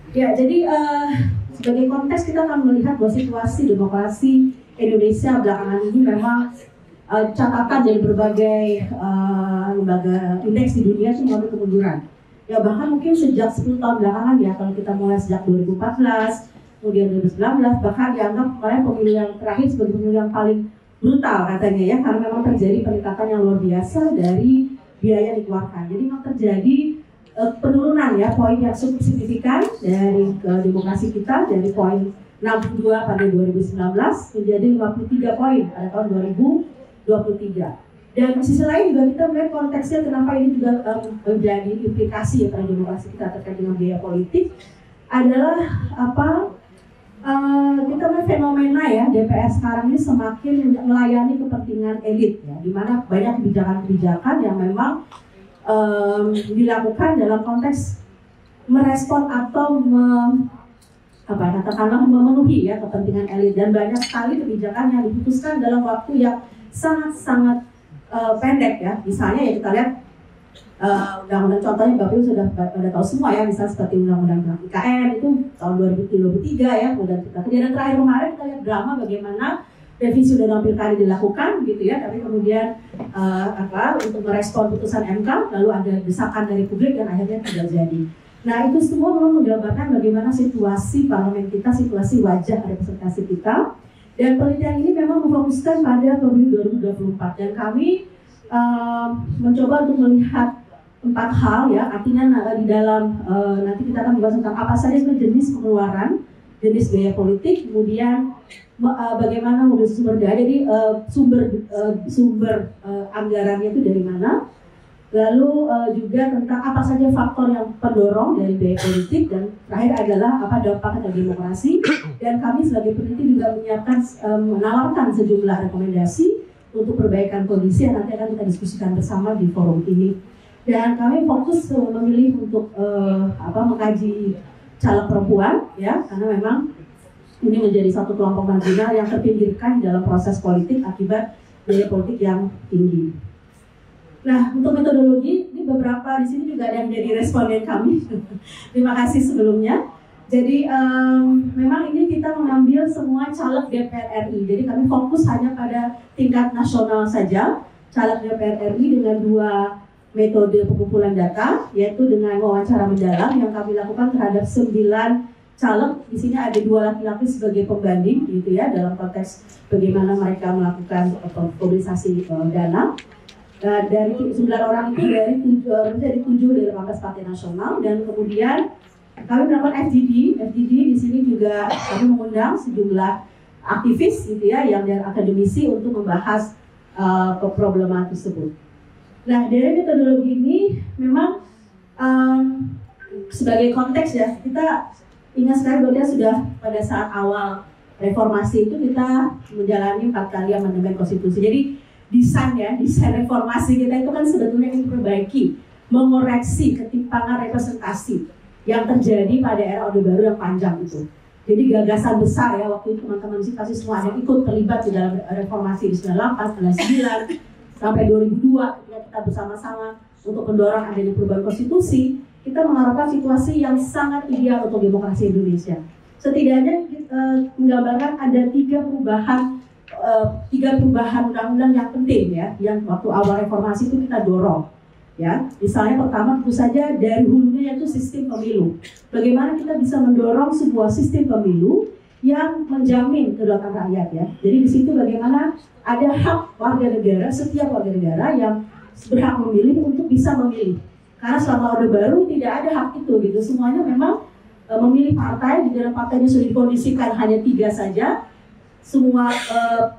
Ya, jadi sebagai konteks kita akan melihat bahwa situasi demokrasi Indonesia belakangan ini memang catatan dari berbagai lembaga indeks di dunia itu mengalami kemunduran. Ya bahkan mungkin sejak 10 tahun belakangan ya, kalau kita mulai sejak 2014, kemudian 2019, bahkan dianggap oleh pemilu yang terakhir sebagai pemilu yang paling brutal katanya ya, karena memang terjadi peningkatan yang luar biasa dari biaya yang dikeluarkan. Jadi memang terjadi penurunan ya, poin yang cukup signifikan dari demokrasi kita dari poin 62 pada 2019 menjadi 53 poin pada tahun 2023. Dan di sisi lain juga kita melihat konteksnya kenapa ini juga menjadi implikasi ya pada demokrasi kita terkait dengan biaya politik adalah kita melihat fenomena ya DPR sekarang ini semakin melayani kepentingan elit ya, di mana banyak kebijakan-kebijakan yang memang dilakukan dalam konteks merespon atau katakanlah memenuhi ya kepentingan elit, dan banyak sekali kebijakan yang diputuskan dalam waktu yang sangat-sangat pendek ya. Misalnya ya kita lihat undang-undang, contohnya Bapak Ibu sudah pada tahu semua ya, misalnya seperti undang-undang IKN itu tahun 2023 ya, kemudian terakhir kemarin kita lihat drama bagaimana revisi undang-undang pilkada dilakukan gitu ya, tapi kemudian untuk merespon putusan MK lalu ada desakan dari publik dan akhirnya tidak jadi. Nah itu semua memang menggambarkan bagaimana situasi parlemen kita, situasi wajah representasi kita, dan penelitian ini memang memfokuskan pada pemilu 2024 dan kami mencoba untuk melihat 4 hal ya, artinya di dalam nanti kita akan membahas tentang apa saja jenis pengeluaran, jenis biaya politik, kemudian bagaimana mobilisasi sumber daya, jadi sumber anggarannya itu dari mana, lalu juga tentang apa saja faktor yang pendorong dari biaya politik, dan terakhir adalah apa dampak terhadap demokrasi. Dan kami sebagai peneliti juga menawarkan sejumlah rekomendasi untuk perbaikan kondisi yang nanti akan kita diskusikan bersama di forum ini. Dan kami fokus memilih untuk mengkaji caleg perempuan ya, karena memang ini menjadi satu kelompok marginal yang terpinggirkan dalam proses politik akibat biaya politik yang tinggi. Nah, untuk metodologi ini beberapa di sini juga ada yang jadi responden kami. Terima kasih sebelumnya. Jadi memang ini kita mengambil semua caleg DPR RI. Jadi kami fokus hanya pada tingkat nasional saja, caleg DPR RI dengan 2 metode pengumpulan data, yaitu dengan wawancara mendalam yang kami lakukan terhadap 9 caleg. Di sini ada 2 laki-laki sebagai pembanding gitu ya, dalam konteks bagaimana mereka melakukan mobilisasi dana. Dari 9 orang itu dari 7 dari 18 partai nasional, dan kemudian kami melakukan FGD di sini juga kami mengundang sejumlah aktivis gitu ya, yang dari akademisi untuk membahas problema tersebut. Nah, dari metodologi ini memang sebagai konteks ya, kita ingat sekali bahwa sudah pada saat awal reformasi itu kita menjalani 4 kali amandemen konstitusi. Jadi desain reformasi kita itu kan sebetulnya ingin memperbaiki, mengoreksi ketimpangan representasi yang terjadi pada era Orde Baru yang panjang itu. Jadi gagasan besar ya, waktu itu teman-teman pasti semua ada ikut terlibat di dalam reformasi di 98, 99, sampai 2002 ketika kita bersama-sama untuk mendorong adanya perubahan konstitusi, kita mengharapkan situasi yang sangat ideal untuk demokrasi Indonesia. Setidaknya menggambarkan ada 3 perubahan undang-undang yang penting ya, yang waktu awal reformasi itu kita dorong. Ya, misalnya pertama tentu saja dari hulunya yaitu sistem pemilu. Bagaimana kita bisa mendorong sebuah sistem pemilu yang menjamin kedaulatan rakyat ya. Jadi di situ bagaimana ada hak warga negara, setiap warga negara yang berhak memilih untuk bisa memilih. Karena selama Orde Baru tidak ada hak itu gitu. Semuanya memang memilih partai, di dalam partainya sudah dikondisikan hanya 3 saja. Semua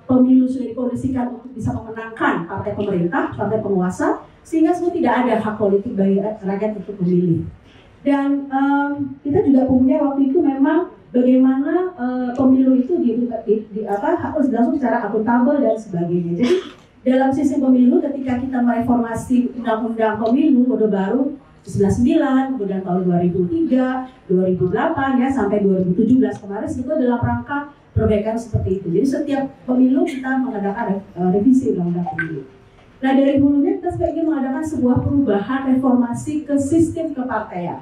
pemilu sudah dikondisikan untuk bisa memenangkan partai pemerintah, partai penguasa, sehingga semua tidak ada hak politik bagi rakyat untuk memilih. Dan kita juga punya waktu itu memang bagaimana pemilu itu harus dilangsung secara akuntabel dan sebagainya. Jadi dalam sistem pemilu ketika kita mereformasi undang-undang pemilu Orde Baru 1999, kemudian tahun 2003, 2008 ya sampai 2017 kemarin itu dalam rangka perbaikan seperti itu. Jadi setiap pemilu kita mengadakan revisi undang-undang pemilu. Nah dari hulunya kita ingin mengadakan sebuah perubahan reformasi ke sistem kepartaian.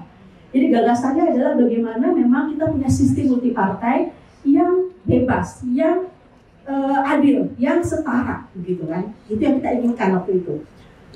Jadi gagasannya adalah bagaimana memang kita punya sistem multipartai yang bebas, yang adil, yang setara, gitu kan? Itu yang kita inginkan waktu itu.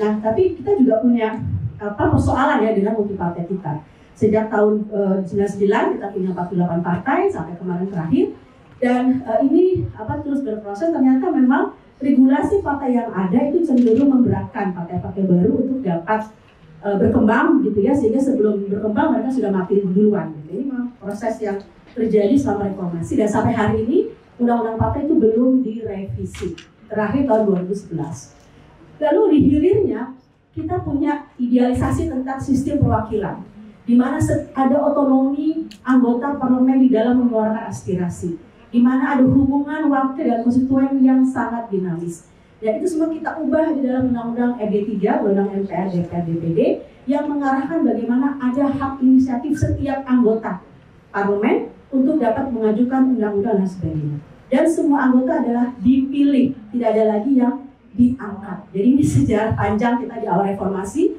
Nah, tapi kita juga punya persoalan ya dengan multipartai kita. Sejak tahun 99 kita punya 48 partai sampai kemarin terakhir, dan ini terus berproses. Ternyata memang regulasi partai yang ada itu cenderung memberatkan partai-partai baru untuk dapat berkembang, gitu ya, sehingga sebelum berkembang mereka sudah mati duluan. Gitu. Ini memang proses yang terjadi selama reformasi, dan sampai hari ini Undang-Undang Partai itu belum direvisi, terakhir tahun 2011. Lalu di hilirnya kita punya idealisasi tentang sistem perwakilan, di mana ada otonomi anggota parlemen di dalam menyuarakan aspirasi, di mana ada hubungan wakil dan konstituen yang sangat dinamis. Dan itu semua kita ubah di dalam Undang-Undang MD3, Undang-Undang MPR, DPR, DPD, yang mengarahkan bagaimana ada hak inisiatif setiap anggota parlemen untuk dapat mengajukan undang-undang dan sebagainya. Dan semua anggota adalah dipilih, tidak ada lagi yang diangkat. Jadi ini sejarah panjang kita di awal reformasi.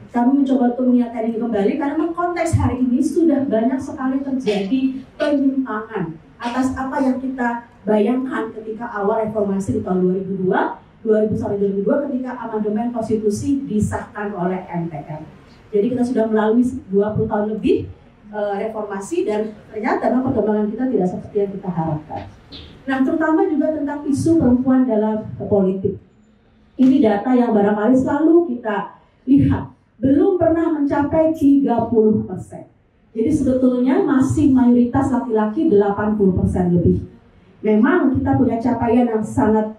Kami mencoba untuk mengingatkan ini kembali karena memang konteks hari ini sudah banyak sekali terjadi penyimpangan atas apa yang kita bayangkan ketika awal reformasi di tahun 2000 sampai 2002 ketika amandemen konstitusi disahkan oleh MPR. Jadi kita sudah melalui 20 tahun lebih reformasi, dan ternyata memang perkembangan kita tidak seperti yang kita harapkan. Nah, terutama juga tentang isu perempuan dalam politik. Ini data yang barangkali selalu kita lihat, belum pernah mencapai 30%. Jadi sebetulnya masih mayoritas laki-laki 80% lebih. Memang kita punya capaian yang sangat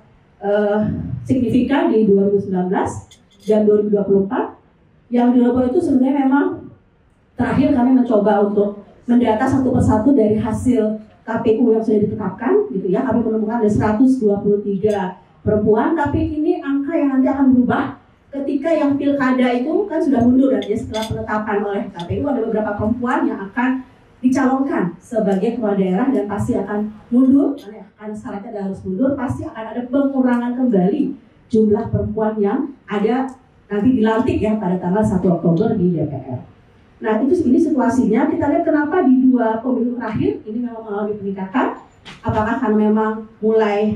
signifikan di 2019 dan 2024. Yang di 2020 itu sebenarnya memang terakhir kami mencoba untuk mendata satu persatu dari hasil KPU yang sudah ditetapkan, gitu ya. Kami menemukan ada 123 perempuan, tapi ini angka yang nanti akan berubah ketika yang pilkada itu kan sudah mundur, dan setelah penetapan oleh KPU ada beberapa perempuan yang akan dicalonkan sebagai kepala daerah dan pasti akan mundur, karena syaratnya harus mundur, pasti akan ada pengurangan kembali jumlah perempuan yang ada nanti dilantik ya pada tanggal 1 Oktober di DPR. Nah, ini situasinya. Kita lihat kenapa di 2 pemilu terakhir ini memang mengalami peningkatan. Apakah karena memang mulai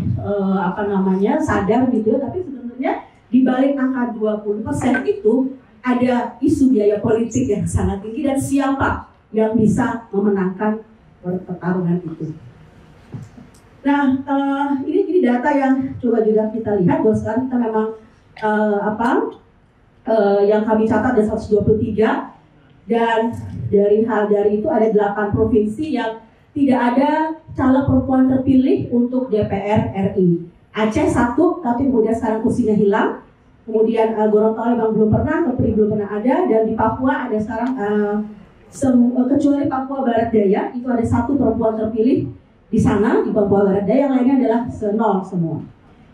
sadar gitu ya, tapi sebenarnya di balik angka 20% itu ada isu biaya politik yang sangat tinggi, dan siapa yang bisa memenangkan pertarungan itu. Nah, ini data yang coba juga kita lihat bahwa sekarang kita memang yang kami catat ada 123, dan dari itu ada 8 provinsi yang tidak ada caleg perempuan terpilih untuk DPR RI. Aceh 1, tapi kemudian sekarang kursinya hilang. Kemudian Gorontalo memang belum pernah, Kepri belum pernah ada, dan di Papua ada sekarang kecuali Papua Barat Daya itu ada 1 perempuan terpilih di sana, di Papua Barat Daya, yang lainnya adalah 0 semua.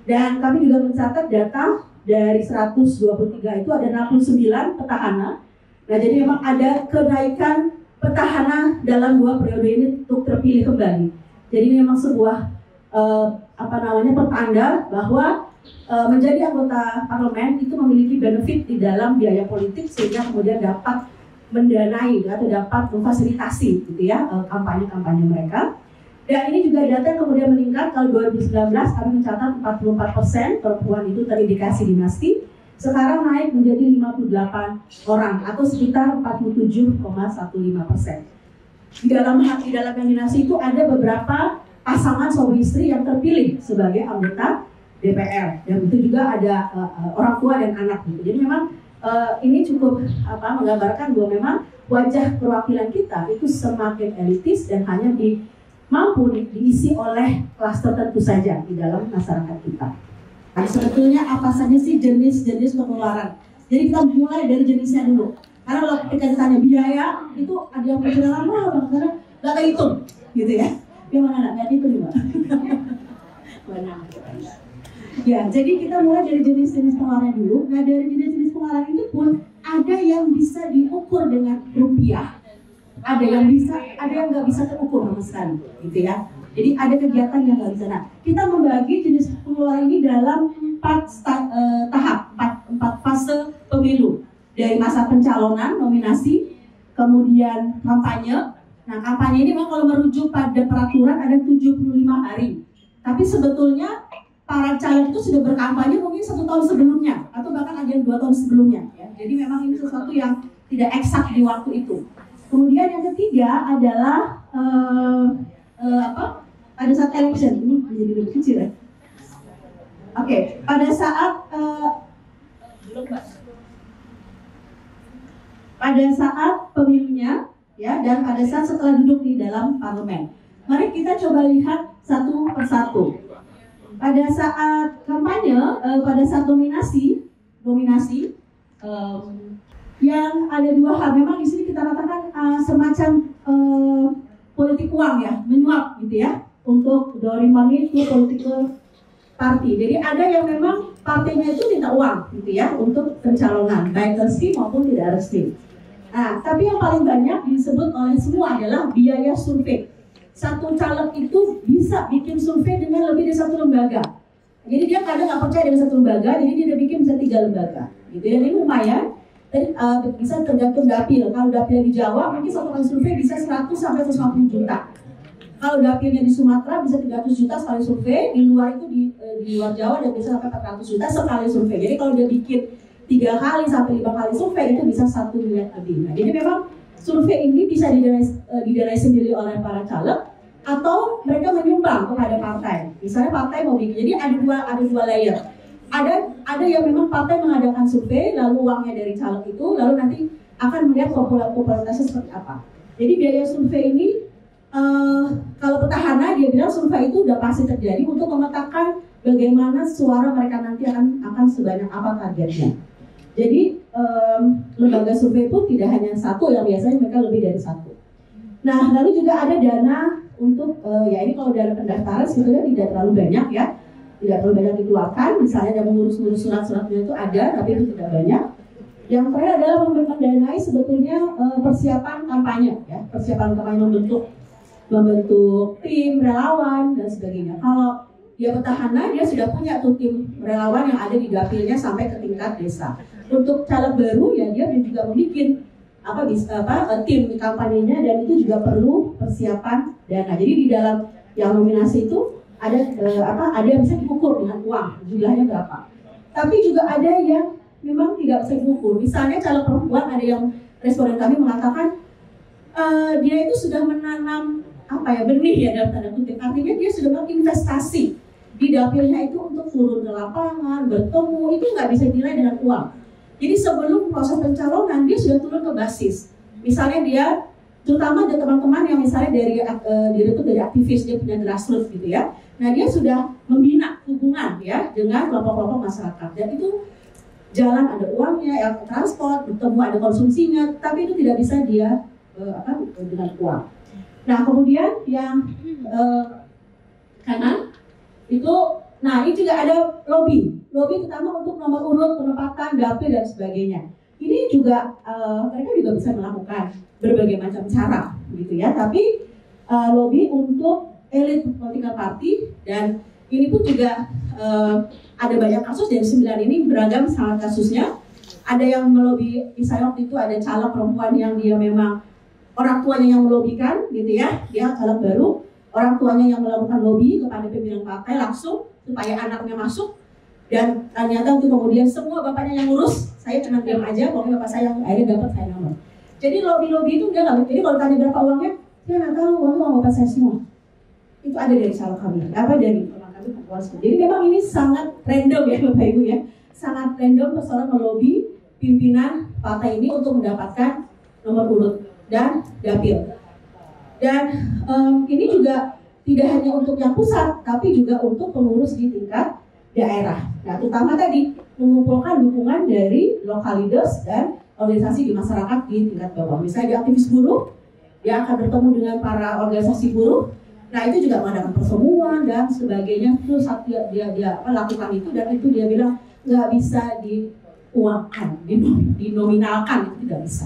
Dan kami juga mencatat data dari 123 itu ada 69 petahana. Nah, jadi memang ada kenaikan petahana dalam 2 periode ini untuk terpilih kembali. Jadi memang sebuah pertanda bahwa menjadi anggota parlemen itu memiliki benefit di dalam biaya politik, sehingga kemudian dapat mendanai atau dapat memfasilitasi gitu ya kampanye-kampanye mereka. Dan ini juga data yang kemudian meningkat. Kalau 2019 kami mencatat 44% perempuan itu terindikasi dinasti. Sekarang naik menjadi 58 orang atau sekitar 47,15%. Di dalam yang dinasti itu ada beberapa pasangan suami istri yang terpilih sebagai anggota DPR, dan itu juga ada orang tua dan anak. Jadi memang ini cukup menggambarkan bahwa memang wajah perwakilan kita itu semakin elitis dan hanya mampu diisi oleh kelas tertentu saja di dalam masyarakat kita. Nah, sebetulnya apa saja sih jenis-jenis pengeluaran? Jadi kita mulai dari jenisnya dulu. Karena kalau ketika ditanya biaya, itu ada yang berjalan lama, karena nggak kehitung, gitu ya. Gimana nggak hitung gimana? Benar. Ya, jadi kita mulai dari jenis-jenis pengeluaran dulu. Nah, dari jenis-jenis pengeluaran itu pun ada yang bisa diukur dengan rupiah, ada yang nggak bisa terukur sama sekali, gitu ya. Jadi ada kegiatan yang nggak bisa. Nah, kita membagi jenis pengeluaran ini dalam 4 fase pemilu. Dari masa pencalonan, nominasi, kemudian kampanye, Nah, kampanye ini memang kalau merujuk pada peraturan ada 75 hari. Tapi sebetulnya para caleg itu sudah berkampanye mungkin 1 tahun sebelumnya atau bahkan ada yang 2 tahun sebelumnya. Ya. Jadi memang ini sesuatu yang tidak eksak di waktu itu. Kemudian yang ketiga adalah pada saat election ini menjadi lebih kecil ya. Oke, pada saat pemilunya ya, dan pada saat setelah duduk di dalam parlemen. Mari kita coba lihat satu persatu. Pada saat kampanye, pada saat nominasi, yang ada 2 hal. Memang di sini kita katakan semacam politik uang ya, menyuap gitu ya, untuk drawing money to political party. Jadi ada yang memang partainya itu minta uang gitu ya untuk pencalonan, baik resmi maupun tidak resmi. Nah, tapi yang paling banyak disebut oleh semua adalah biaya survei. Satu caleg itu bisa bikin survei dengan lebih dari 1 lembaga. Jadi dia kadang nggak percaya dengan 1 lembaga, jadi dia udah bikin bisa 3 lembaga. Gitu. Dan ini lumayan. Dan bisa tergantung dapil. Kalau dapilnya di Jawa, mungkin satu kali survei bisa 100 sampai 150 juta. Kalau dapilnya di Sumatera bisa 300 juta sekali survei. Di luar itu di luar Jawa dan bisa sampai 400 juta sekali survei. Jadi kalau dia bikin 3 kali sampai 5 kali survei itu bisa 1 miliar lebih. Nah, jadi memang survei ini bisa didanai sendiri oleh para caleg atau mereka menyumbang kepada partai. Misalnya partai mau bikin, jadi ada dua layer. Ada yang memang partai mengadakan survei, lalu uangnya dari caleg itu, lalu nanti akan melihat popularitasnya seperti apa. Jadi biaya survei ini, kalau petahana dia bilang survei itu udah pasti terjadi untuk memetakan bagaimana suara mereka nanti akan sebanyak apa targetnya. Jadi lembaga survei itu tidak hanya satu, yang biasanya mereka lebih dari 1. Nah, lalu juga ada dana untuk, ya ini kalau dana pendaftaran sebetulnya tidak terlalu banyak ya, tidak terlalu banyak dikeluarkan. Misalnya yang mengurus-ngurus surat-suratnya itu ada, tapi itu tidak banyak. Yang terakhir adalah mendanai sebetulnya persiapan kampanye, ya, persiapan kampanye membentuk tim relawan dan sebagainya. Kalau dia petahana, dia sudah punya tuh tim relawan yang ada di dapilnya sampai ke tingkat desa. Untuk caleg baru, ya dia juga membuat tim kampanyenya, dan itu juga perlu persiapan dana. Jadi di dalam yang nominasi itu ada yang bisa diukur dengan uang, jumlahnya berapa. Tapi juga ada yang memang tidak bisa diukur. Misalnya caleg perempuan, ada yang responden kami mengatakan dia itu sudah menanam benih ya dalam tanda kutip. Artinya dia sudah menginvestasi di dapilnya itu untuk turun ke lapangan, bertemu, itu nggak bisa dinilai dengan uang. Jadi sebelum proses pencalonan dia sudah turun ke basis. Misalnya dia, terutama ada teman-teman yang misalnya dari aktivis, dia punya grassroots gitu ya. Nah dia sudah membina hubungan ya dengan kelompok-kelompok masyarakat, dan itu jalan ada uangnya, yang transport, bertemu ada konsumsinya, tapi itu tidak bisa dia dengan uang. Nah kemudian yang kanan itu, nah ini juga ada lobby terutama untuk nomor urut, penempatan, dapil dan sebagainya. Ini juga mereka juga bisa melakukan berbagai macam cara gitu ya, tapi lobby untuk elit political party, dan ini pun juga ada banyak kasus dari 9 ini beragam sangat kasusnya. Ada yang melobi, misalnya waktu itu ada caleg perempuan yang dia memang orang tuanya yang melobikan gitu ya, dia caleg baru, orang tuanya yang melakukan lobby kepada pimpinan partai langsung supaya anaknya masuk, dan ternyata untuk kemudian semua bapaknya yang ngurus, saya cuma diam aja, pokoknya bapak saya yang akhirnya dapat saya nomor. Jadi lobby itu dia nggak, jadi kalau tanya berapa uangnya, dia nggak tahu, uang bapak saya semua. Itu ada dari caleg kami, dari teman kami Bawaslu. Jadi memang ini sangat random ya Bapak Ibu ya, sangat random persoalan melobi pimpinan partai ini untuk mendapatkan nomor urut dan dapil. Dan ini juga tidak hanya untuk yang pusat, tapi juga untuk pengurus di tingkat daerah. Nah, terutama tadi mengumpulkan dukungan dari local leaders dan organisasi di masyarakat di tingkat bawah. Misalnya di aktivis buruh, dia akan bertemu dengan para organisasi buruh. Nah, itu juga mengadakan pertemuan dan sebagainya. Terus saat dia lakukan itu, dan itu dia bilang nggak bisa diuangkan, dinominalkan, itu tidak bisa.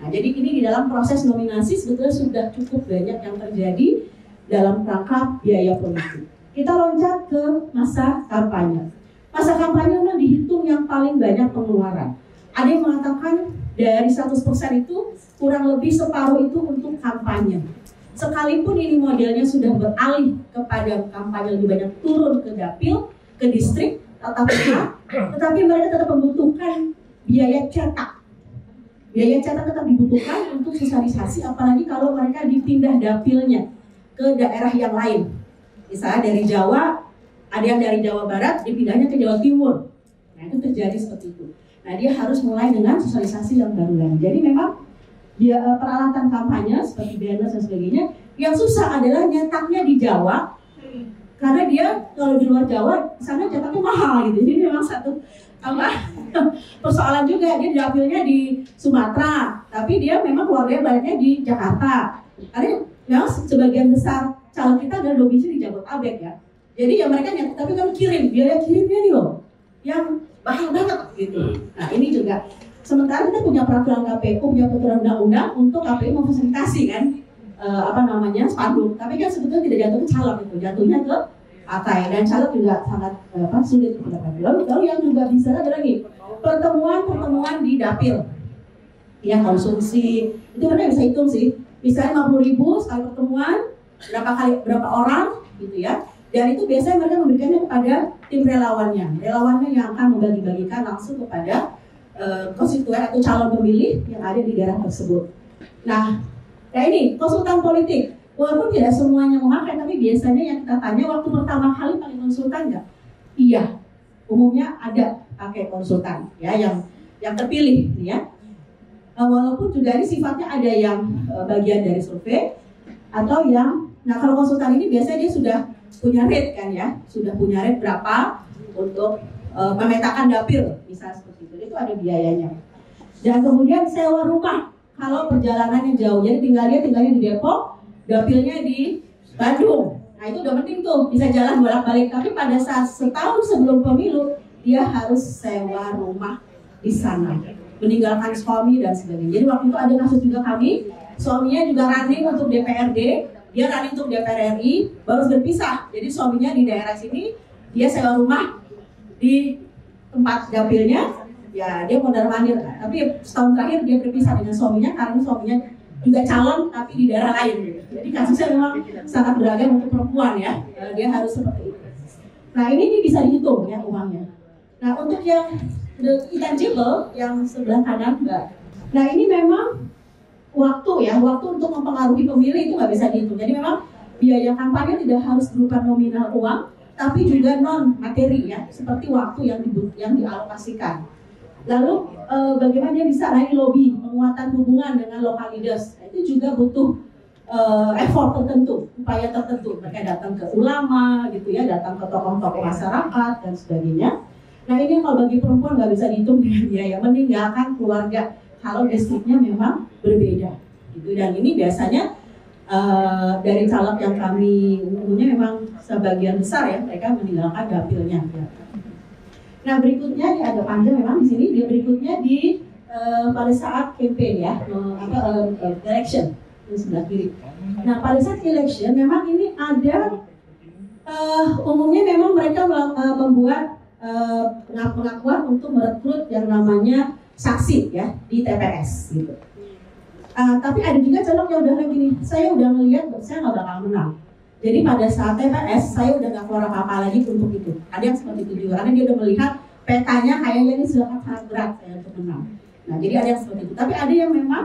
Nah, jadi ini di dalam proses nominasi sebetulnya sudah cukup banyak yang terjadi dalam rangka biaya politik. Kita loncat ke masa kampanye. Masa kampanye memang dihitung yang paling banyak pengeluaran. Ada yang mengatakan Dari 100% itu kurang lebih separuh itu untuk kampanye. Sekalipun ini modelnya sudah beralih kepada kampanye lebih banyak turun ke dapil, ke distrik, tetapi mereka tetap membutuhkan biaya cetak. Biaya cetak tetap dibutuhkan untuk sosialisasi, apalagi kalau mereka dipindah dapilnya ke daerah yang lain. Misalnya dari Jawa, ada yang dari Jawa Barat dipindahnya ke Jawa Timur. Nah itu terjadi seperti itu. Nah dia harus mulai dengan sosialisasi yang baru lagi. Jadi memang dia, peralatan kampanye seperti banner dan sebagainya, yang susah adalah nyetaknya di Jawa, karena dia kalau di luar Jawa sana cetaknya mahal gitu. Jadi memang satu persoalan juga, dia dapilnya di Sumatera, tapi dia memang keluarganya banyaknya di Jakarta. Karena memang sebagian besar calon kita adalah domisili di Jabodetabek ya. Jadi ya mereka nyetak, tapi kan biaya kirimnya nih loh, yang mahal banget gitu. Nah ini juga. Sementara kita punya peraturan KPU, punya peraturan undang-undang untuk KPU memfasilitasi kan spanduk. Tapi kan sebetulnya tidak jatuh ke caleg itu, jatuhnya ke partai, dan caleg juga sangat sulit untuk mendapatkan. Lalu yang juga bisa ada lagi pertemuan di dapil, ya konsumsi itu mereka bisa hitung sih. Misalnya 50.000 sekali pertemuan, berapa orang gitu ya. Dan itu biasanya mereka memberikannya kepada tim relawannya yang akan membagi-bagikan langsung kepada konstituen atau calon pemilih yang ada di daerah tersebut. Nah ini konsultan politik, walaupun tidak semuanya memakai, tapi biasanya yang kita tanya waktu pertama kali pakai konsultan nggak? Iya, umumnya ada pakai konsultan, ya yang terpilih, ya. Walaupun juga ini sifatnya ada yang bagian dari survei atau yang, nah kalau konsultan ini biasanya dia sudah punya rate kan ya, sudah punya rate berapa untuk memetakan dapil, misalnya seperti itu. Itu ada biayanya. Dan kemudian sewa rumah kalau perjalanannya jauh. Jadi tinggalnya di Depok, dapilnya di Bandung. Nah itu udah penting tuh, bisa jalan bolak-balik. Tapi pada saat setahun sebelum pemilu, dia harus sewa rumah di sana, meninggalkan suami dan sebagainya. Jadi waktu itu ada kasus juga kami, suaminya juga running untuk DPRD, dia running untuk DPR RI, baru berpisah. Jadi suaminya di daerah sini, dia sewa rumah di tempat dapilnya, ya dia mondar-mandir. Tapi setahun terakhir dia berpisah dengan suaminya karena suaminya juga calon tapi di daerah lain gitu. Jadi kasusnya memang sangat beragam untuk perempuan ya, dia harus seperti itu. Nah ini bisa dihitung ya uangnya. Nah untuk yang intangible yang sebelah kanan Mbak, nah ini memang waktu untuk mempengaruhi pemilih itu nggak bisa dihitung. Jadi memang biaya kampanye tidak harus berupa nominal uang, tapi juga non materi ya, seperti waktu yang dialokasikan. Lalu bagaimana dia bisa lobby, penguatan hubungan dengan local leaders, nah, itu juga butuh effort tertentu, upaya tertentu. Mereka datang ke ulama gitu ya, datang ke tokoh-tokoh masyarakat dan sebagainya. Nah ini kalau bagi perempuan nggak bisa dihitung dengan biaya, meninggalkan keluarga kalau distriknya memang berbeda gitu. Dan ini biasanya dari caleg yang kami umumnya memang sebagian besar ya mereka meninggalkan dapilnya. Nah berikutnya ini agak panjang memang di sini. Dia berikutnya di pada saat campaign ya, election di sebelah kiri. Nah pada saat election memang ini ada umumnya memang mereka membuat pengakuan untuk merekrut yang namanya saksi ya di TPS gitu. Tapi ada juga caleg yang udah lagi nih, saya udah ngelihat saya nggak bakal menang. Jadi pada saat TPS saya udah nggak keluar apa-apa lagi untuk itu. Ada yang seperti itu juga, karena dia udah melihat petanya kayaknya ini sudah sangat berat saya untuk menang. Nah jadi ada yang seperti itu. Tapi ada yang memang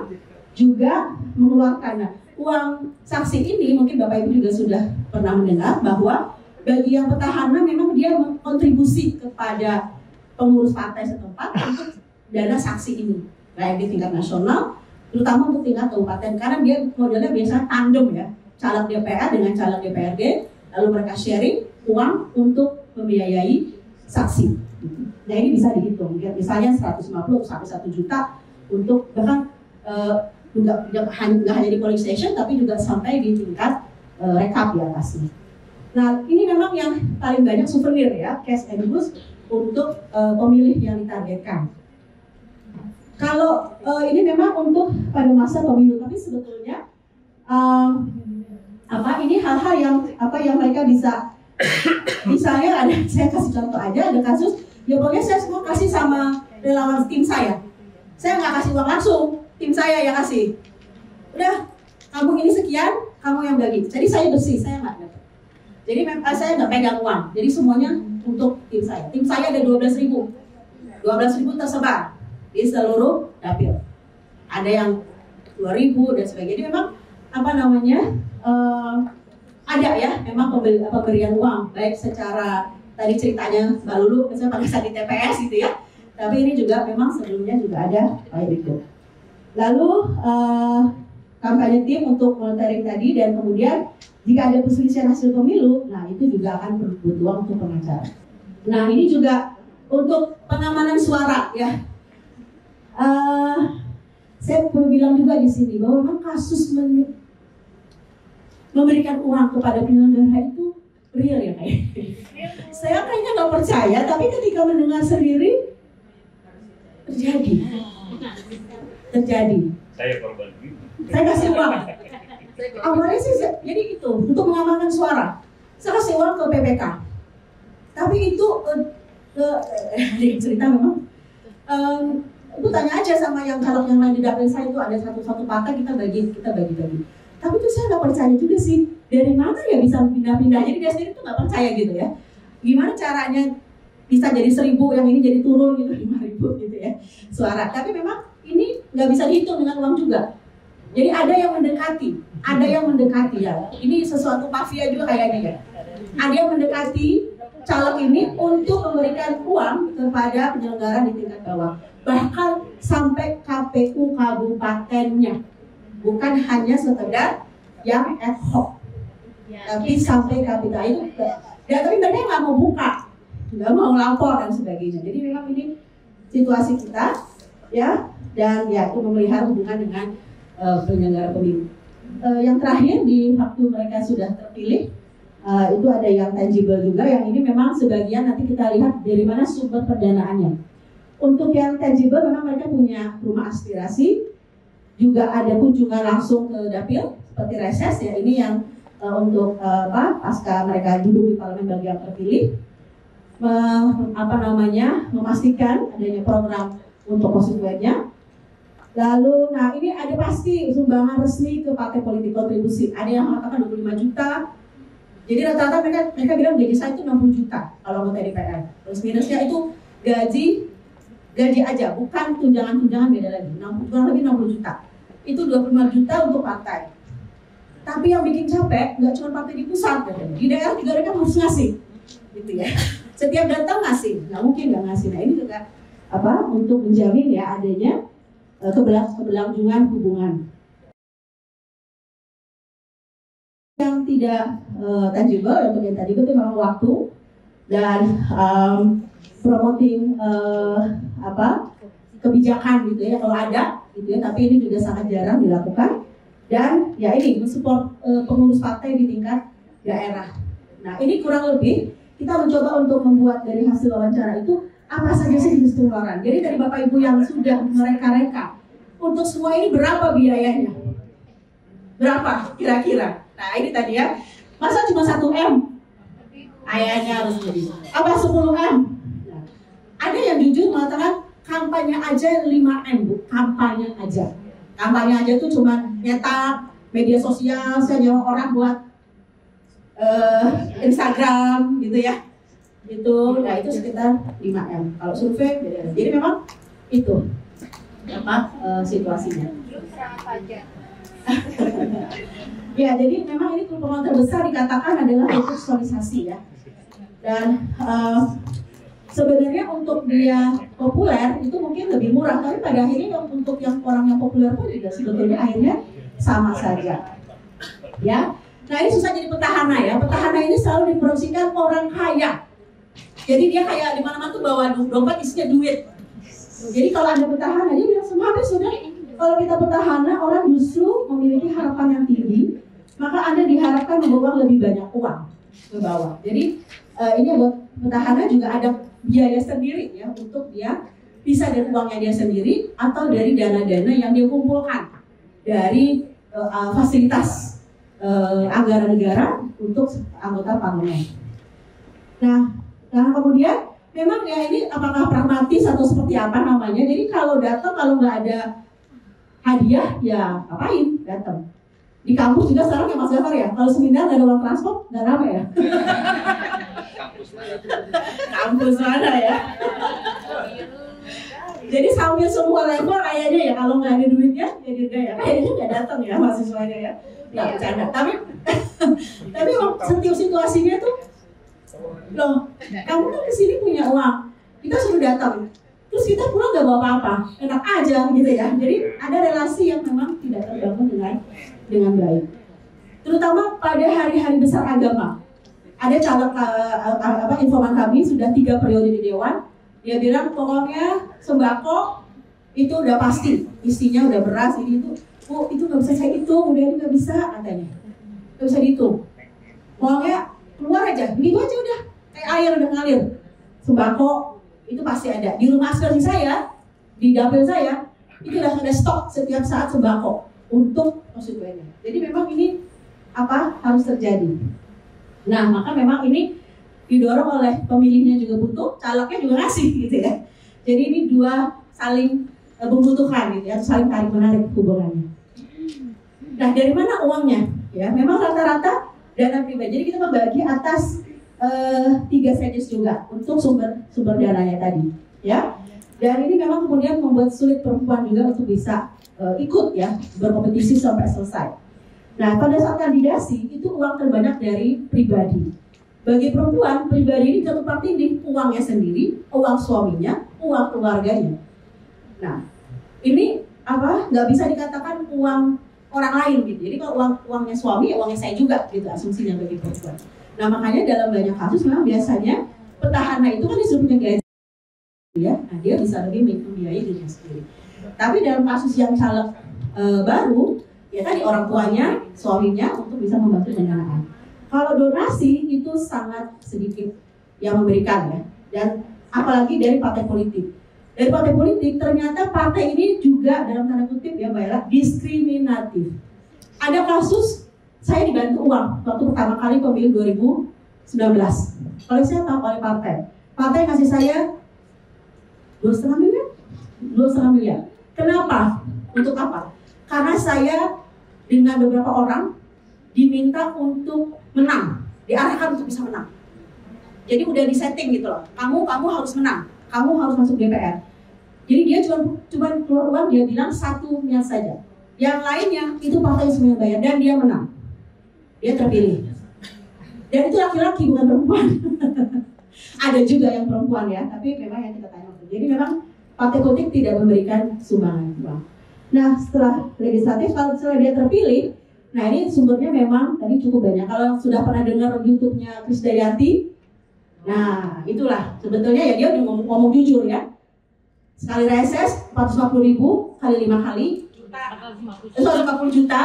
juga mengeluarkan uang saksi ini. Mungkin Bapak Ibu juga sudah pernah mendengar bahwa bagi yang petahana memang dia kontribusi kepada pengurus partai setempat untuk dana saksi ini, baik di tingkat nasional, terutama untuk tingkat kabupaten, karena dia modelnya biasa tandem ya, caleg DPR dengan caleg DPRD, lalu mereka sharing uang untuk membiayai saksi. Nah ini bisa dihitung, misalnya 150 sampai 1 juta untuk bahkan nggak hanya di polling station, tapi juga sampai di tingkat rekap di atasnya. Nah ini memang yang paling banyak souvenir ya, cash and goods untuk pemilih yang ditargetkan. Kalau ini memang untuk pada masa pemilu, tapi sebetulnya ini hal-hal yang mereka bisa, misalnya ada, saya kasih contoh aja, ada kasus ya pokoknya saya semua kasih sama relawan tim saya Saya nggak kasih uang langsung, tim saya yang kasih. Udah, kamu ini sekian, kamu yang bagi. Jadi saya bersih, saya nggak dapat. Jadi saya nggak pegang uang. Jadi semuanya untuk tim saya. Tim saya ada 12.000. 12.000 tersebar di seluruh dapil. Ada yang 2.000 dan sebagainya. Jadi memang apa namanya ada ya, memang pemberian uang baik secara tadi ceritanya Mbak Lulu misalnya pada saat di TPS gitu ya. Tapi ini juga memang sebelumnya juga ada kayak itu. Lalu kampanye tim untuk monitoring tadi dan kemudian jika ada perselisihan hasil pemilu, nah itu juga akan butuh uang untuk pengacara. Nah ini juga untuk pengamanan suara ya. Saya perlu bilang juga di sini bahwa memang kasus memberikan uang kepada penyelenggara itu real ya kayaknya. Saya kayaknya nggak percaya, tapi ketika mendengar sendiri terjadi. Saya korban. Saya kasih uang. Awalnya sih jadi itu untuk mengamankan suara. Saya kasih uang ke PPK. Tapi itu cerita memang. Itu tanya aja sama yang kalau yang lain di dapil saya itu ada satu partai kita bagi. Tapi itu saya nggak percaya juga sih. Dari mana ya bisa pindah-pindah? Jadi dia sendiri tuh nggak percaya gitu ya. Gimana caranya bisa jadi 1.000, yang ini jadi turun gitu 5.000 gitu ya suara. Tapi memang ini nggak bisa dihitung dengan uang juga. Jadi ada yang mendekati ya. Ini sesuatu mafia juga kayaknya ya. Ada yang mendekati caleg ini untuk memberikan uang kepada penyelenggara di tingkat bawah. Bahkan sampai KPU kabupatennya. Bukan hanya sekedar yang ad hoc. Tapi sampai KPU itu. Ya, tapi mereka nggak mau buka. Nggak mau lapor dan sebagainya. Jadi memang ini situasi kita ya, dan ya itu memelihara hubungan dengan penyelenggara pemilu. Yang terakhir di waktu mereka sudah terpilih itu ada yang tangible juga, yang ini memang sebagian nanti kita lihat dari mana sumber pendanaannya. Untuk yang tangible memang mereka punya rumah aspirasi, juga ada kunjungan langsung ke dapil seperti reses ya, ini yang untuk pasca mereka duduk di parlemen bagi yang terpilih. Memastikan adanya program untuk konstituennya. Lalu, nah ini ada pasti sumbangan resmi ke partai politik kontribusi. Ada yang mengatakan 25 juta. Jadi rata-rata mereka bilang gaji saya itu 60 juta kalau anggota DPR. Terus minusnya itu gaji aja, bukan tunjangan-tunjangan, beda lagi. Kurang lebih 60 juta. Itu 25 juta untuk partai. Tapi yang bikin capek nggak cuma partai di pusat, di daerah juga mereka harus ngasih, gitu ya. Setiap datang ngasih, nggak mungkin nggak ngasih. Nah ini juga untuk menjamin ya adanya keberlangsungan hubungan. Yang tidak tangible, untuk yang tadi itu memang waktu dan promoting kebijakan gitu ya, kalau ada gitu ya, tapi ini juga sangat jarang dilakukan. Dan ya ini mensupport pengurus partai di tingkat daerah. Nah ini kurang lebih kita mencoba untuk membuat dari hasil wawancara itu apa saja sih jenis pengeluaran. Jadi dari Bapak Ibu yang sudah mereka-reka, untuk semua ini berapa biayanya? Berapa kira-kira? Nah ini tadi ya, masa cuma 1 M? Ayahnya harus beli. Apa 10 M? Nah, ada yang jujur mengatakan kampanye aja 5 M, Bu. Kampanye aja. Kampanye aja tuh cuma nyetak media sosial, saya nyewa orang buat Instagram gitu ya. Itu, nah itu sekitar 5 M. Kalau survei beda. Jadi memang itu situasinya. Ya, jadi memang ini peluang terbesar dikatakan adalah untuk sosialisasi ya. Dan sebenarnya untuk dia populer itu mungkin lebih murah, tapi pada akhirnya untuk yang orang yang populer pun juga sebetulnya akhirnya sama saja. Ya, nah ini susah jadi petahana ya. Petahana ini selalu dipromosikan orang kaya. Jadi dia kayak di mana-mana tuh bawa dompet isinya duit. Jadi kalau ada petahana, dia bilang semua habis sudah. Kalau kita petahana, orang justru memiliki harapan yang tinggi, maka Anda diharapkan membawa lebih banyak uang ke bawah. Jadi ini buat petahana juga ada biaya sendiri ya, untuk dia bisa dari uangnya dia sendiri atau dari dana-dana yang dia kumpulkan dari fasilitas anggaran negara untuk anggota parlemen. Nah kemudian memang ya ini apakah pragmatis atau seperti apa namanya. Jadi kalau datang, kalau nggak ada hadiah ya ngapain datang. Di kampus juga sekarang ya Mas Jafar ya, kalau seminar nggak ada uang transport nggak ramai ya. Kampus mana ya. Jadi sambil semua level kayaknya ya, kalau nggak ada duitnya jadi kayaknya nggak datang ya mahasiswanya ya. Nggak bercanda. Tapi setiap situasinya tuh, loh, kamu kan kesini punya uang, kita suruh datang, terus kita pulang nggak bawa apa-apa, enak aja gitu ya. Jadi ada relasi yang memang tidak terbangun dengan baik. Terutama pada hari-hari besar agama. Ada caleg informan kami sudah 3 periode di Dewan. Dia bilang pokoknya sembako itu udah pasti, isinya udah beras ini itu. Oh itu nggak bisa saya hitung, udah ini nggak bisa katanya, nggak bisa dihitung. Pokoknya keluar aja, begitu aja udah kayak air udah ngalir. Sembako itu pasti ada di rumah aspirasi saya, di dapil saya itu udah ada stok setiap saat sembako untuk konstituennya. Jadi memang ini harus terjadi. Nah maka memang ini didorong oleh pemilihnya juga butuh, calegnya juga ngasih gitu ya. Jadi ini dua saling membutuhkan gitu ya, saling tarik menarik hubungannya. Nah dari mana uangnya? Ya memang rata-rata dana pribadi. Jadi kita membagi atas 3 stages juga untuk sumber dananya tadi, ya. Dan ini memang kemudian membuat sulit perempuan juga untuk bisa ikut ya berkompetisi sampai selesai. Nah pada saat kandidasi itu uang terbanyak dari pribadi. Bagi perempuan, pribadi ini tertumpang tindih, uangnya sendiri, uang suaminya, uang keluarganya. Nah, ini nggak bisa dikatakan uang orang lain gitu. Jadi kalau uangnya suami, ya uangnya saya juga gitu asumsinya bagi perempuan. Nah makanya dalam banyak kasus memang biasanya petahana itu kan disuruh punya gaji, ya. Nah dia bisa lebih membiayai dirinya sendiri. Tapi dalam kasus yang caleg baru, ya tadi orang tuanya, suaminya untuk bisa membantu pendanaan. Kalau donasi itu sangat sedikit yang memberikan ya, dan apalagi dari partai politik. Dari partai politik ternyata partai ini juga dalam tanda kutip ya Mbak Ella diskriminatif. Ada kasus saya dibantu uang waktu pertama kali pemilu 2019. Oleh siapa? Oleh partai. Partai kasih saya 2,5 miliar. 2,5 miliar. Kenapa? Untuk apa? Karena saya dengan beberapa orang diminta untuk menang, diarahkan untuk bisa menang. Jadi udah disetting gitu loh. Kamu harus menang, kamu harus masuk DPR. Jadi dia cuma keluar uang, dia bilang 1 miliar saja. Yang lainnya itu partai semuanya bayar dan dia menang. Dia terpilih. Dan itu laki-laki bukan perempuan. Ada juga yang perempuan ya, tapi memang yang kita tanya. Jadi memang partai politik tidak memberikan sumbangan uang. Nah setelah legislatif, kalau setelah dia terpilih, nah ini sumbernya memang tadi cukup banyak. Kalau sudah pernah dengar YouTube-nya Krisdayanti, nah itulah sebetulnya ya dia ngomong jujur ya. Sekali reses 450.000 kali 5 kali 150 juta.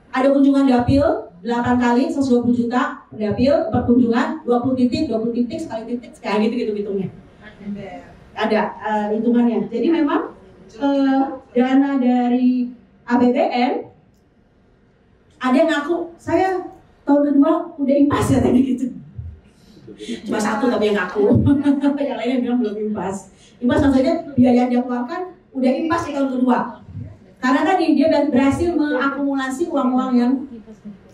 Ada kunjungan dapil 8 kali 120 juta dapil, perkunjungan 20 titik sekali gitu hitungnya. Ada hitungannya. Jadi memang dana dari APBN ada yang ngaku saya tahun kedua udah impas ya tadi gitu. Cuma 1 tapi yang ngaku. Yang lainnya bilang belum impas. Impas maksudnya biaya yang dia keluarkan udah impas di tahun kedua. Karena tadi dia berhasil mengakumulasi uang-uang yang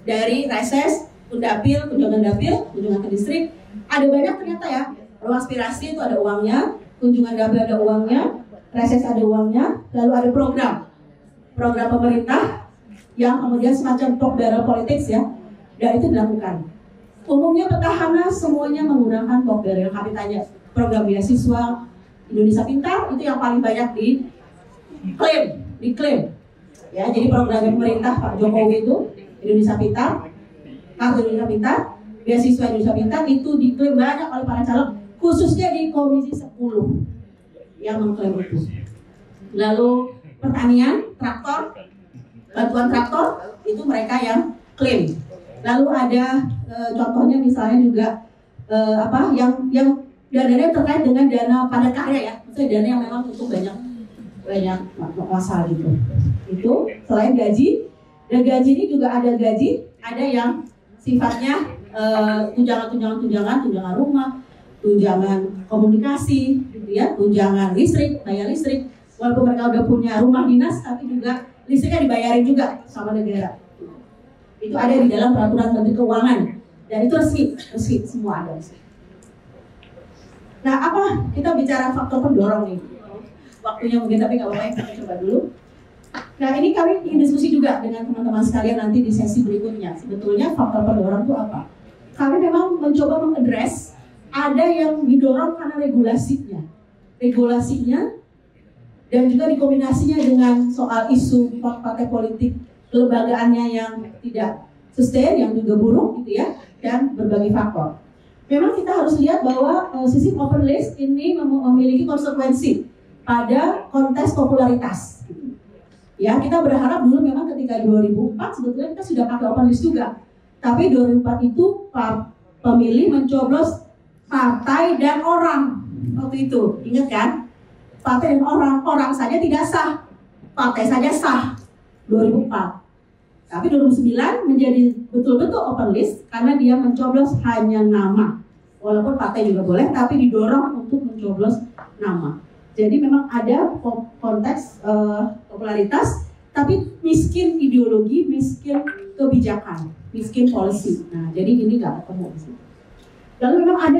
dari reses, dapil, kunjungan dapil, kunjungan ke distrik. Ada banyak ternyata ya. Ruang aspirasi itu ada uangnya, kunjungan dapil ada uangnya, reses ada uangnya, lalu ada program pemerintah yang kemudian semacam talk barrel politics ya, dan itu dilakukan. Umumnya petahana semuanya menggunakan talk barrel. Kami tanya program beasiswa Indonesia Pintar itu yang paling banyak diklaim. Ya, jadi program pemerintah Pak Jokowi itu Indonesia Pintar, kartu Indonesia Pintar, beasiswa Indonesia Pintar itu diklaim banyak oleh para caleg, khususnya di Komisi 10 yang mengklaim itu. Lalu pertanian, traktor, bantuan traktor itu mereka yang klaim. Lalu ada contohnya misalnya juga yang dana terkait dengan dana padat karya ya, maksudnya dana yang memang untuk banyak masalah gitu. Itu selain gaji, dan gaji ini juga ada gaji, ada yang sifatnya tunjangan rumah, tunjangan komunikasi, gitu ya, tunjangan listrik, bayar listrik. Walaupun mereka udah punya rumah dinas, tapi juga listriknya dibayarin juga sama negara. Itu ada di dalam peraturan Menteri Keuangan dan itu resmi semua ada. Nah, apa kita bicara faktor pendorong nih? Waktunya mungkin tapi nggak apa-apa, kita coba dulu. Nah, ini kami ingin diskusi juga dengan teman-teman sekalian nanti di sesi berikutnya. Sebetulnya faktor pendorong itu apa? Kami memang mencoba mengadres ada yang didorong karena regulasinya, dan juga dikombinasinya dengan soal isu partai politik, kelembagaannya yang tidak sustain, yang juga buruk gitu ya, dan berbagai faktor. Memang kita harus lihat bahwa sistem open list ini memiliki konsekuensi pada konteks popularitas. Ya, kita berharap dulu memang ketika 2004 sebetulnya kita sudah pakai open list juga. Tapi 2004 itu pemilih mencoblos partai dan orang waktu itu, ingat kan? Partai dan orang saja tidak sah, partai saja sah 2004. Tapi 2009 menjadi betul-betul open list karena dia mencoblos hanya nama. Walaupun partai juga boleh, tapi didorong untuk mencoblos nama. Jadi memang ada konteks popularitas, tapi miskin ideologi, miskin kebijakan, miskin policy. Nah, jadi ini nggak ketemu di sini. Lalu memang ada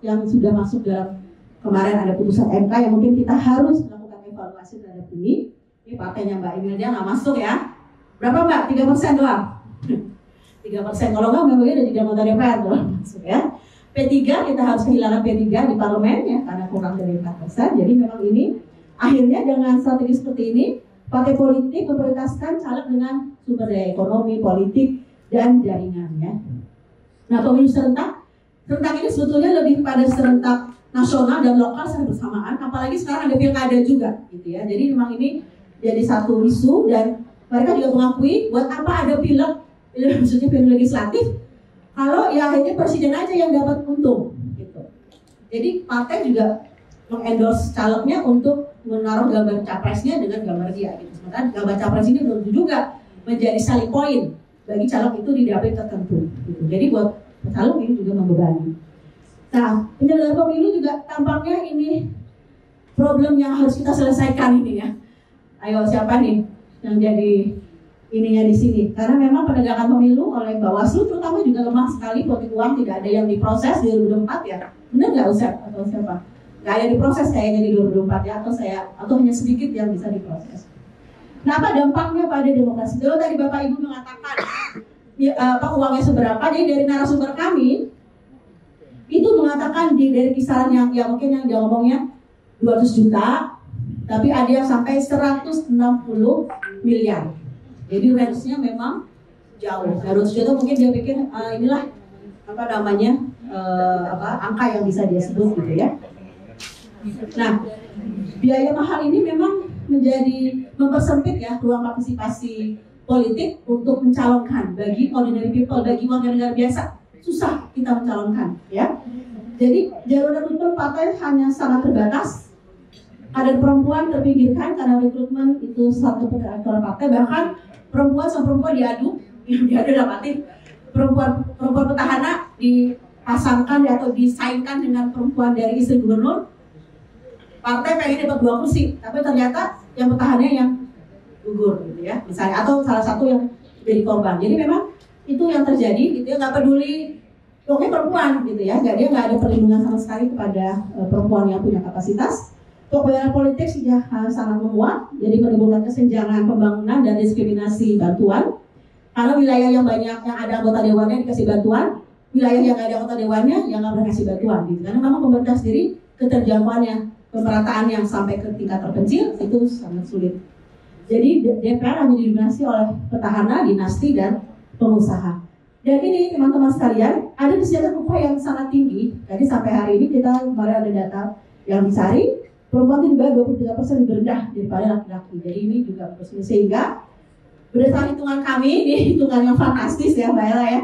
yang sudah masuk dalam kemarin ada putusan MK yang mungkin kita harus melakukan evaluasi terhadap ini. Ini partainya Mbak Imelda nggak masuk ya. Berapa Mbak? 3% doang. 3%. Kalau nggak memang ada 3 anggota DPR doang masuk ya. P3 kita harus kehilangan P3 di parlemen ya karena kurang dari 4%. Jadi memang ini akhirnya dengan strategi seperti ini partai politik memprioritaskan caleg dengan sumber daya ekonomi, politik, dan jaringannya. Nah, pemilu serentak ini sebetulnya lebih pada serentak nasional dan lokal secara bersamaan, apalagi sekarang ada pilkada juga, gitu ya. Jadi memang ini jadi satu isu dan mereka juga mengakui buat apa ada maksudnya pemilu legislatif kalau ya akhirnya presiden aja yang dapat untung, gitu. Jadi partai juga mengendorse calegnya untuk menaruh gambar capresnya dengan gambar dia, gitu. Sementara gambar capres ini belum juga menjadi selling point bagi caleg itu di dapil tertentu, gitu. Jadi buat caleg ini juga membebani. Nah, penyelenggara pemilu juga tampaknya ini problem yang harus kita selesaikan ini ya. Ayo siapa nih yang jadi ininya di sini? Karena memang penegakan pemilu oleh Bawaslu terutama juga lemah sekali, politik uang tidak ada yang diproses di 2024 ya. Benar nggak Usep atau siapa? Nggak ada diproses kayaknya di 2024 ya, atau hanya sedikit yang bisa diproses. Nah, apa dampaknya pada demokrasi? Kalau tadi Bapak Ibu mengatakan uangnya seberapa, jadi dari narasumber kami itu mengatakan dari kisaran yang mungkin yang dia ngomongnya 200 juta, tapi ada yang sampai 160 miliar. Jadi range-nya memang jauh. 200 juta mungkin dia pikir inilah angka yang bisa dia sebut gitu ya. Nah, biaya mahal ini memang mempersempit ya ruang partisipasi politik untuk mencalonkan bagi ordinary people, bagi warga negara biasa. Susah kita mencalonkan ya. Jadi jalur rekrutmen partai hanya sangat terbatas. Kader perempuan terpinggirkan karena rekrutmen itu satu peraturan partai, bahkan perempuan sama perempuan diadu dalam arti perempuan petahana dipasangkan atau disaingkan dengan perempuan dari istri gubernur. Partai pengen dapat 2 kursi, tapi ternyata yang petahana yang gugur gitu ya, misalnya, atau salah satu yang jadi korban. Jadi memang itu yang terjadi gitu ya, nggak peduli pokoknya perempuan gitu ya, dia nggak ada perlindungan sama sekali kepada perempuan yang punya kapasitas. Pembayaran politik sudah sangat menguat, jadi menimbulkan kesenjangan pembangunan dan diskriminasi bantuan. Karena wilayah yang banyak yang ada anggota dewannya dikasih bantuan, wilayah yang nggak ada anggota dewannya yang nggak pernah kasih bantuan gitu. Karena memang pemerintah sendiri keterjangkauannya, pemerataan yang sampai ke tingkat terpencil itu sangat sulit. Jadi DPR hanya didominasi oleh petahana, dinasti, dan pengusaha. Dan ini teman-teman sekalian, ada kesejahteraan upah yang sangat tinggi. Jadi sampai hari ini kita kemarin ada data yang dicari, perempuan itu dibayar 23% lebih rendah daripada laki-laki. Jadi ini juga berhasil, sehingga berdasarkan hitungan kami, ini hitungan yang fantastis ya Mbak Ella ya.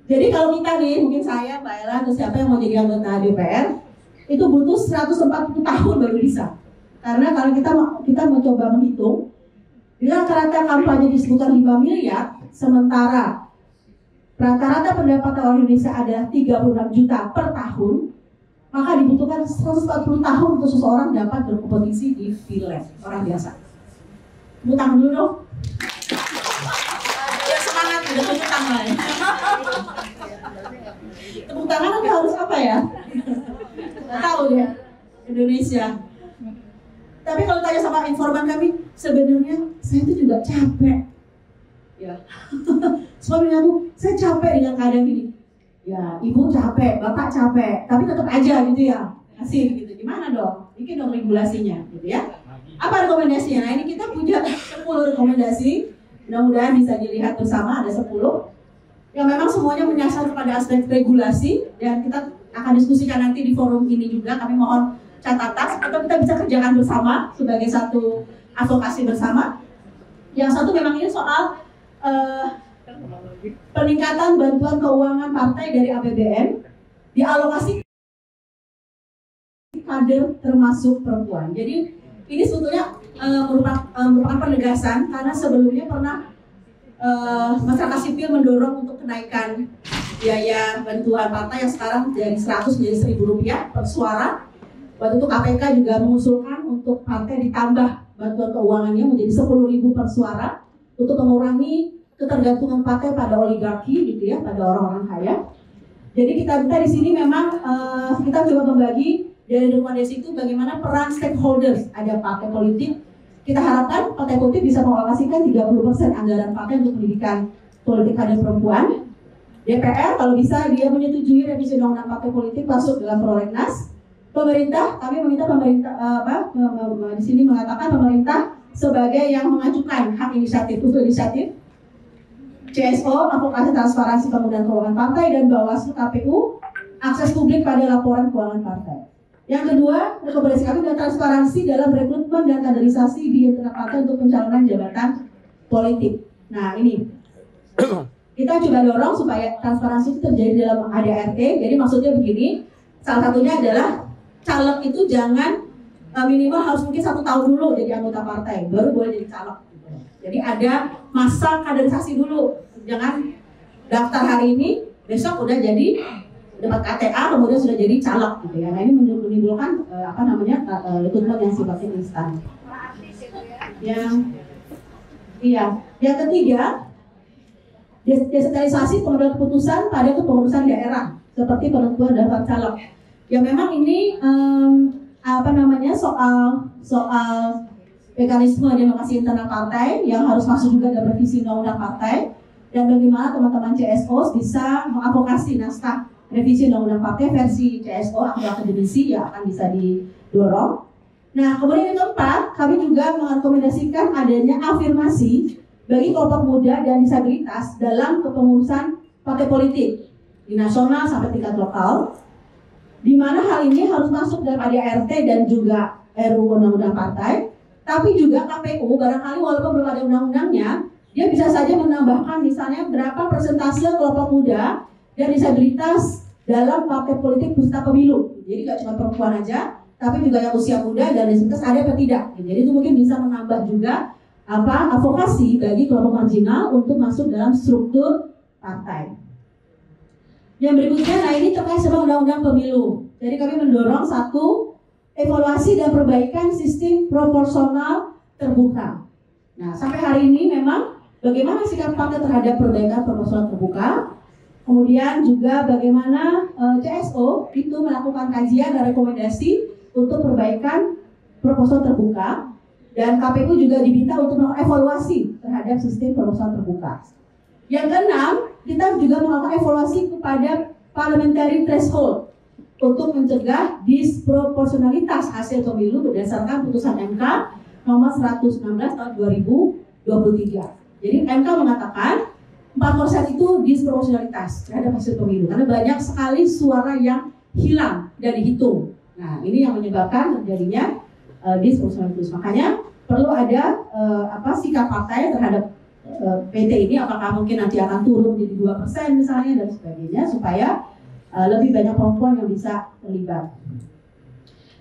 Jadi kalau kita nih, mungkin saya, Mbak Ella, atau siapa yang mau jadi anggota DPR, itu butuh 140 tahun baru bisa. Karena kalau kita mencoba menghitung, bila rata-rata kampanye disebutkan 5 miliar, sementara rata-rata pendapatan orang Indonesia adalah 36 juta per tahun, maka dibutuhkan 140 tahun untuk seseorang dapat berkompetisi di pileg orang biasa. Tepuk tangan dulu dong. Ya semangat, udah tepuk tangan. Tepuk tangan nanti harus apa ya? Nggak tahu deh, Indonesia. Tapi kalau tanya sama informan kami, sebenarnya saya itu juga capek. Ya, suami aku, saya capek dengan keadaan ini. Ya, ibu capek, bapak capek, tapi tetap aja gitu ya, kasih gitu. Gimana dong? Bikin dong regulasinya, gitu ya. Apa rekomendasinya? Nah, ini kita punya 10 rekomendasi. Mudah-mudahan bisa dilihat bersama, ada 10. Yang memang semuanya menyasar pada aspek regulasi, dan kita akan diskusikan nanti di forum ini juga. Kami mohon catatan, atau kita bisa kerjakan bersama sebagai satu advokasi bersama. Yang satu memang ini soal peningkatan bantuan keuangan partai dari APBN dialokasi kader termasuk perempuan. Jadi ini sebetulnya merupakan penegasan karena sebelumnya pernah masyarakat sipil mendorong untuk kenaikan biaya bantuan partai yang sekarang dari 100 menjadi 1.000 rupiah per suara. Waktu itu KPK juga mengusulkan untuk partai ditambah bantuan keuangannya menjadi 10.000 per suara untuk mengurangi ketergantungan partai pada oligarki gitu ya, pada orang-orang kaya. Jadi kita di sini memang kita coba membagi dari rekomendasi itu bagaimana peran stakeholders. Ada partai politik, kita harapkan partai politik bisa mengalokasikan 30% anggaran partai untuk pendidikan politik kader perempuan. DPR kalau bisa dia menyetujui revisi undang-undang partai politik masuk dalam prolegnas. Pemerintah, kami meminta pemerintah di sini mengatakan pemerintah sebagai yang mengajukan hak inisiatif untuk inisiatif. CSO, advokasi transparansi penggunaan keuangan partai, dan Bawaslu KPU, akses publik pada laporan keuangan partai. Yang kedua, rekomendasi kami adalah transparansi dalam rekrutmen dan kaderisasi di internal partai untuk pencalonan jabatan politik. Nah ini, kita coba dorong supaya transparansi itu terjadi dalam ADART. Jadi maksudnya begini, salah satunya adalah caleg itu jangan minimal harus mungkin 1 tahun dulu jadi anggota partai, baru boleh jadi caleg. Jadi ada masa kaderisasi dulu, jangan daftar hari ini, besok udah jadi dapat KTA, kemudian sudah jadi caleg gitu ya. Nah ini menimbulkan rekrutmen yang sifatnya instan. Yang ketiga, desentralisasi pengambilan keputusan pada kepengurusan daerah seperti penentuan daftar caleg. Ya memang ini soal mekanisme demokrasi internal partai yang harus masuk juga dalam revisi undang-undang partai, dan bagaimana teman-teman CSO bisa mengadvokasi naskah revisi undang-undang partai versi CSO atau akademisi yang akan bisa didorong. Nah, kemudian yang keempat, kami juga merekomendasikan adanya afirmasi bagi kelompok muda dan disabilitas dalam kepengurusan partai politik di nasional sampai tingkat lokal, di mana hal ini harus masuk dalam ADART dan juga RUU undang-undang partai. Tapi juga KPU barangkali walaupun belum ada undang-undangnya, dia bisa saja menambahkan misalnya berapa persentase kelompok muda dan disabilitas dalam partai politik peserta pemilu. Jadi nggak cuma perempuan aja, tapi juga yang usia muda dan disabilitas ada atau tidak. Jadi itu mungkin bisa menambah juga advokasi bagi kelompok marginal untuk masuk dalam struktur partai. Yang berikutnya, nah ini terkait sama undang-undang pemilu. Jadi kami mendorong satu, evaluasi dan perbaikan sistem proporsional terbuka. Nah, sampai hari ini memang bagaimana sikap partai terhadap perbaikan proporsional terbuka. Kemudian juga bagaimana CSO itu melakukan kajian dan rekomendasi untuk perbaikan proporsional terbuka. Dan KPU juga diminta untuk melakukan evaluasi terhadap sistem proporsional terbuka. Yang keenam, kita juga melakukan evaluasi kepada parliamentary threshold untuk mencegah disproporsionalitas hasil pemilu berdasarkan putusan MK nomor 116 tahun 2023. Jadi MK mengatakan 4% itu disproporsionalitas terhadap hasil pemilu karena banyak sekali suara yang hilang dan dihitung. Nah, ini yang menyebabkan terjadinya disproporsionalitas. Makanya perlu ada sikap partai terhadap PT ini, apakah mungkin nanti akan turun menjadi 2% misalnya dan sebagainya supaya lebih banyak perempuan yang bisa terlibat.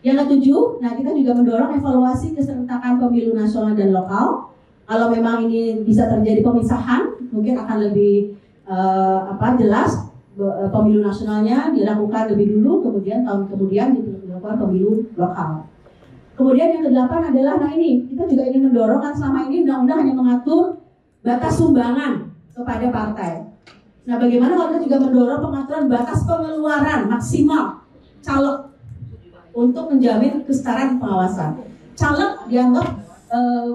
Yang ketujuh, nah kita juga mendorong evaluasi keserentakan pemilu nasional dan lokal. Kalau memang ini bisa terjadi pemisahan, mungkin akan lebih jelas pemilu nasionalnya dilakukan lebih dulu, kemudian tahun kemudian dilakukan pemilu lokal. Kemudian yang ke-8 adalah, nah ini kita juga ingin mendorong, kan selama ini undang-undang hanya mengatur batas sumbangan kepada partai. Nah, bagaimana kalau kita juga mendorong pengaturan batas pengeluaran maksimal caleg untuk menjamin kesetaraan pengawasan. Caleg dianggap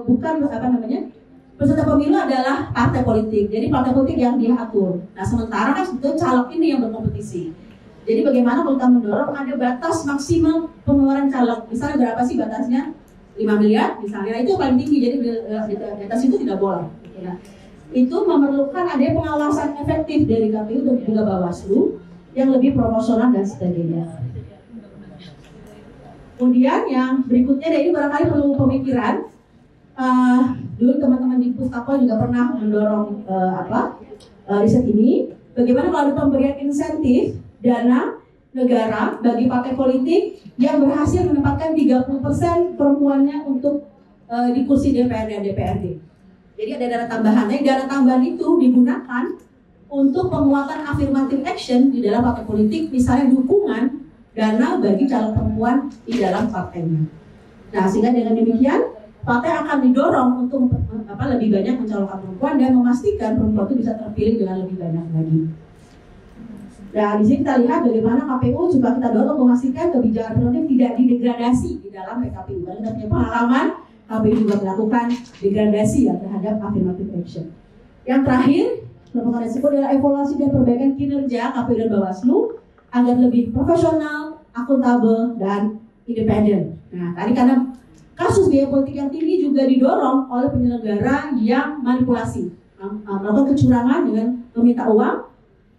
bukan peserta pemilu adalah partai politik. Jadi partai politik yang diatur. Nah, sementara kan sebetulnya caleg ini yang berkompetisi. Jadi bagaimana kalau kita mendorong ada batas maksimal pengeluaran caleg. Misalnya berapa sih batasnya? 5 miliar misalnya. Nah, itu paling tinggi. Jadi di atas itu tidak boleh. Ya. Itu memerlukan ada pengawasan efektif dari KPU dan juga Bawaslu yang lebih proporsional dan sebagainya. Kemudian yang berikutnya, ini barangkali perlu pemikiran. Dulu teman-teman di Pustako juga pernah mendorong riset ini. Bagaimana kalau ada pemberian insentif dana negara bagi partai politik yang berhasil menempatkan 30% perempuannya untuk di kursi DPR dan DPRD. Jadi ada dana tambahan. Nah, dana tambahan itu digunakan untuk penguatan affirmative action di dalam partai politik, misalnya dukungan dana bagi calon perempuan di dalam partainya. Nah, sehingga dengan demikian partai akan didorong untuk lebih banyak mencalonkan perempuan dan memastikan perempuan itu bisa terpilih dengan lebih banyak lagi. Nah, di sini kita lihat bagaimana KPU juga kita dorong untuk memastikan kebijakan produktif tidak didegradasi di dalam PKPU. Dan kita punya pengalaman, KPU juga melakukan degradasi ya terhadap affirmative action. Yang terakhir, merupakan resiko adalah evaluasi dan perbaikan kinerja KPU dan Bawaslu agar lebih profesional, akuntabel, dan independen. Nah, tadi karena kasus biaya politik yang tinggi juga didorong oleh penyelenggara yang manipulasi, melakukan kecurangan dengan meminta uang.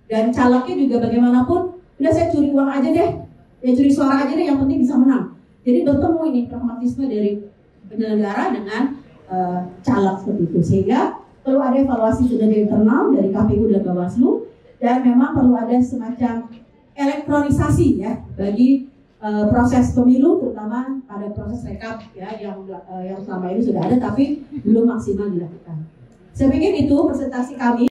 Dan calegnya juga bagaimanapun, udah saya curi uang aja deh, ya curi suara aja deh, yang penting bisa menang. Jadi bertemu ini pragmatisme dari penyelenggara dengan caleg seperti itu. Sehingga perlu ada evaluasi kinerja internal dari KPU dan Bawaslu, dan memang perlu ada semacam elektronisasi ya bagi proses pemilu, terutama pada proses rekap ya yang selama ini sudah ada tapi belum maksimal dilakukan. Saya pikir itu presentasi kami.